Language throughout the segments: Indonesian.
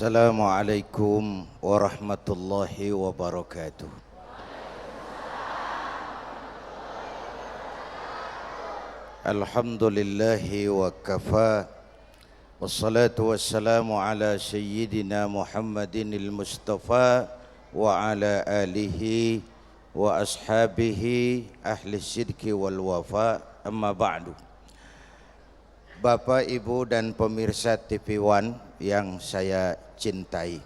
Assalamualaikum warahmatullahi wabarakatuh. Alhamdulillahi wa kafa. Wassalatu wassalamu ala sayyidina Muhammadin al-Mustafa wa ala alihi wa ashabihi ahli sidki wal wafa. Amma ba'du. Bapak, Ibu dan pemirsa TV One yang saya cintai,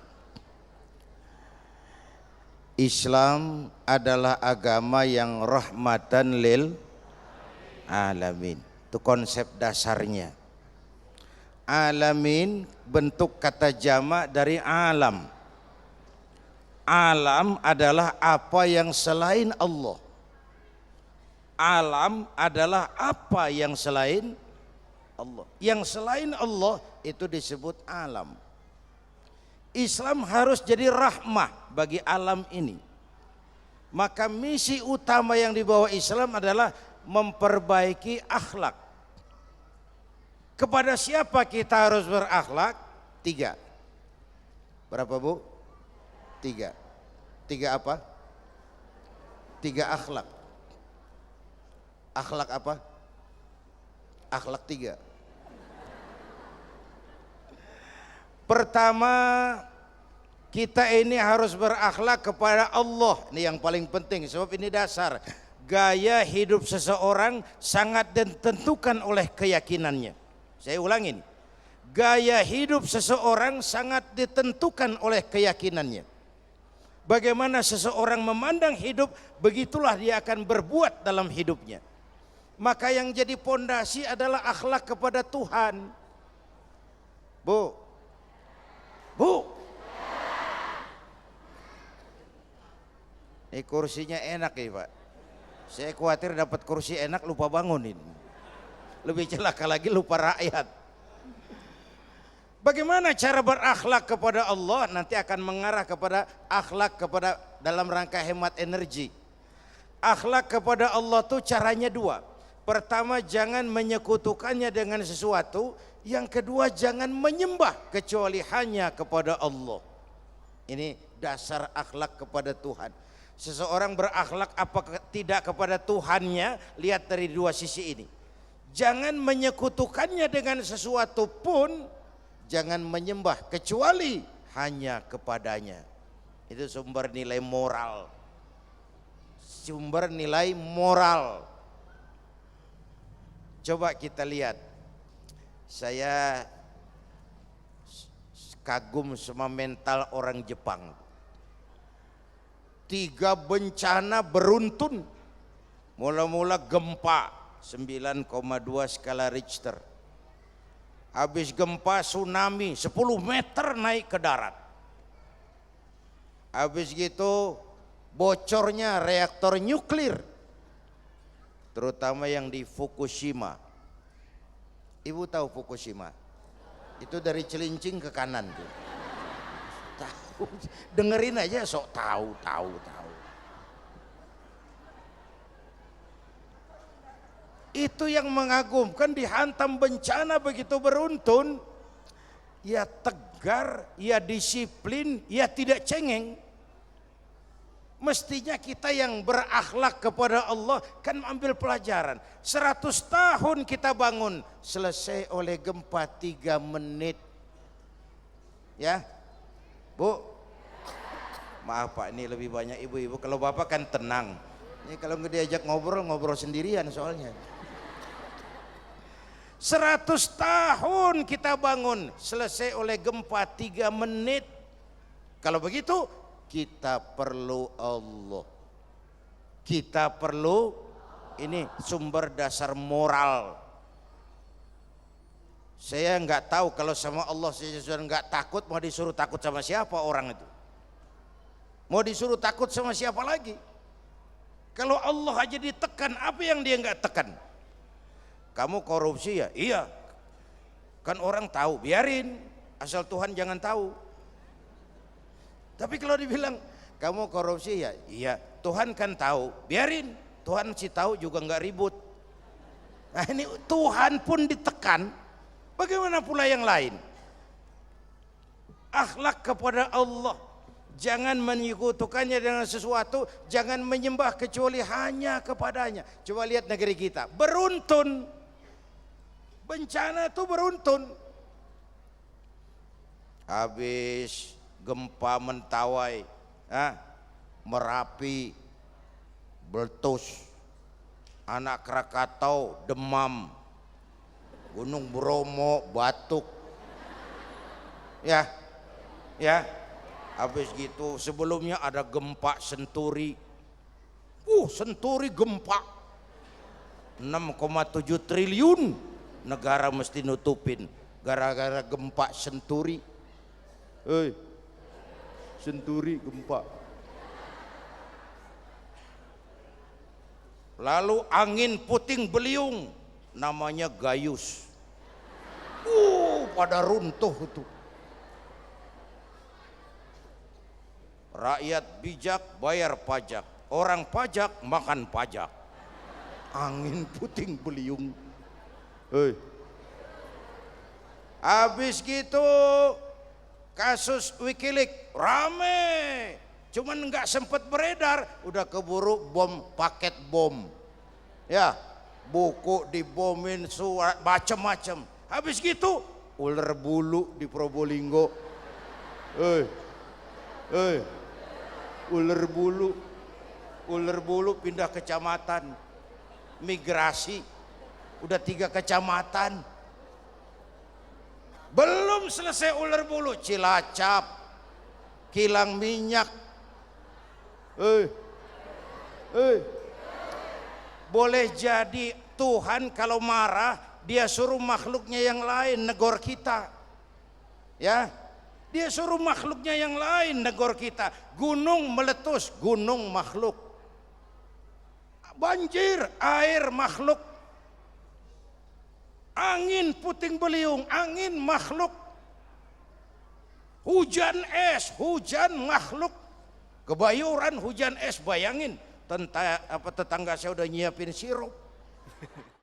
Islam adalah agama yang rahmatan lil alamin. Itu konsep dasarnya. Alamin bentuk kata jamak dari alam. Alam adalah apa yang selain Allah. Alam adalah apa yang selain Allah. Yang selain Allah itu disebut alam. Islam harus jadi rahmah bagi alam ini. Maka misi utama yang dibawa Islam adalah memperbaiki akhlak. Kepada siapa kita harus berakhlak? 3. Berapa, Bu? 3. 3 apa? 3 akhlak. Akhlak apa? Akhlak 3. Pertama, kita ini harus berakhlak kepada Allah. Ini yang paling penting, sebab ini dasar. Gaya hidup seseorang sangat ditentukan oleh keyakinannya. Saya ulangin. Gaya hidup seseorang sangat ditentukan oleh keyakinannya. Bagaimana seseorang memandang hidup, begitulah dia akan berbuat dalam hidupnya. Maka yang jadi pondasi adalah akhlak kepada Tuhan. Bu, ini kursinya enak ya Pak. Saya khawatir dapat kursi enak lupa bangunin. Lebih celaka lagi lupa rakyat. Bagaimana cara berakhlak kepada Allah? Nanti akan mengarah kepada akhlak kepada dalam rangka hemat energi. Akhlak kepada Allah tuh caranya 2. Pertama, jangan menyekutukannya dengan sesuatu. Yang kedua, jangan menyembah kecuali hanya kepada Allah. Ini dasar akhlak kepada Tuhan. Seseorang berakhlak apa tidak kepada Tuhannya, lihat dari 2 sisi ini. Jangan menyekutukannya dengan sesuatu pun, jangan menyembah kecuali hanya kepadanya. Itu sumber nilai moral. Sumber nilai moral. Coba kita lihat. Saya kagum sama mental orang Jepang. 3 bencana beruntun. Mula-mula gempa 9,2 skala Richter. Habis gempa tsunami 10 meter naik ke darat. Habis gitu bocornya reaktor nuklir. Terutama yang di Fukushima. Ibu tahu Fukushima? Itu dari Cilincing ke kanan tuh. Tahu, dengerin aja sok tahu. Itu yang mengagumkan, dihantam bencana begitu beruntun. Ya tegar, ya disiplin, ya tidak cengeng. Mestinya kita yang berakhlak kepada Allah kan ambil pelajaran. 100 tahun kita bangun, selesai oleh gempa 3 menit. Ya, Bu. Maaf Pak, ini lebih banyak ibu-ibu. Kalau bapak kan tenang. Ini kalau nggak diajak ngobrol sendirian soalnya. 100 tahun kita bangun, selesai oleh gempa 3 menit. Kalau begitu, kita perlu Allah. Kita perlu, ini sumber dasar moral. Saya nggak tahu kalau sama Allah saya sudah nggak takut, mau disuruh takut sama siapa orang itu? Mau disuruh takut sama siapa lagi? Kalau Allah aja ditekan, apa yang dia nggak tekan? Kamu korupsi ya? Iya. Kan orang tahu, biarin. Asal Tuhan jangan tahu. Tapi kalau dibilang kamu korupsi ya? Iya. Tuhan kan tahu, biarin. Tuhan sih tahu juga nggak ribut. Nah ini Tuhan pun ditekan, bagaimana pula yang lain? Akhlak kepada Allah, jangan menyekutukannya dengan sesuatu, jangan menyembah kecuali hanya kepadanya. Coba lihat negeri kita, beruntun. Bencana itu beruntun. Habis gempa Mentawai, Merapi, meletus, anak Krakatau demam, Gunung Bromo batuk, ya. Habis gitu sebelumnya ada gempa Senturi, Senturi gempa 6,7 triliun negara mesti nutupin gara-gara gempa Senturi. Senturi gempa. Lalu angin puting beliung namanya Gayus, pada runtuh itu. Rakyat bijak bayar pajak, orang pajak makan pajak. Angin puting beliung. Habis gitu kasus Wikileaks rame, cuman nggak sempat beredar, udah keburu bom, paket bom, ya, buku dibomin, surat macem-macem. Habis gitu ular bulu di Probolinggo, ular bulu pindah kecamatan, migrasi, udah 3 kecamatan. Belum selesai ular bulu, Cilacap, kilang minyak. Boleh jadi Tuhan kalau marah dia suruh makhluknya yang lain negor kita, ya. Dia suruh makhluknya yang lain negor kita. Gunung meletus, gunung makhluk. Banjir, air makhluk. Angin puting beliung, angin makhluk. Hujan es, hujan makhluk. Kebayuran hujan es, bayangin tetangga saya udah nyiapin sirup.